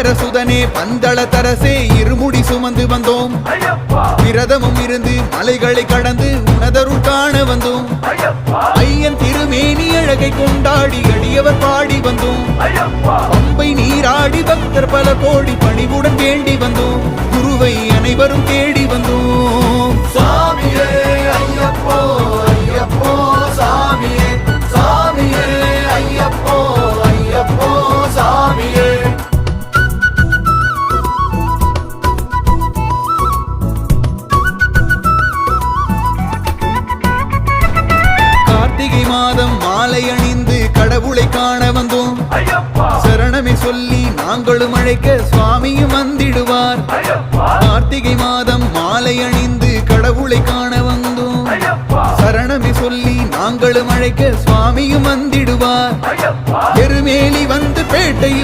ஹரிஹர சுதனே பந்தள தரசே இருமுடி சுமந்து வந்தோம். விரதமும் இருந்து மலைகளை கடந்து உனதருள் காண வந்தோம். ஐயன் திருமேனி அழகை கொண்டாடி அடியவர் பாடி வந்தோம். பம்பை நீராடி பக்தர் பல கோடி பணிவுடன் வேண்டி வந்தோம். குருவை அனைவரும் தேடி வந்தோம். சாமியே ஐயப்போ ஐயப்போ சாமியே சாமியே ஐயப்போ ஐயப்போ சாமியே. கார்த்திகை மாதம் மாலை அணிந்து கடவுளை காண வந்தோம். சரணமே சொல்லி நாங்களும் அழைக்க சுவாமியும் வந்திடுவார். கார்த்திகை மாதம் மாலை அணிந்து கடவுளை காண வந்தோம். சரணமே சொல்லி நாங்களும் அழைக்க சுவாமியும் வந்திடுவார். எருமேலி வந்து பேட்டையும்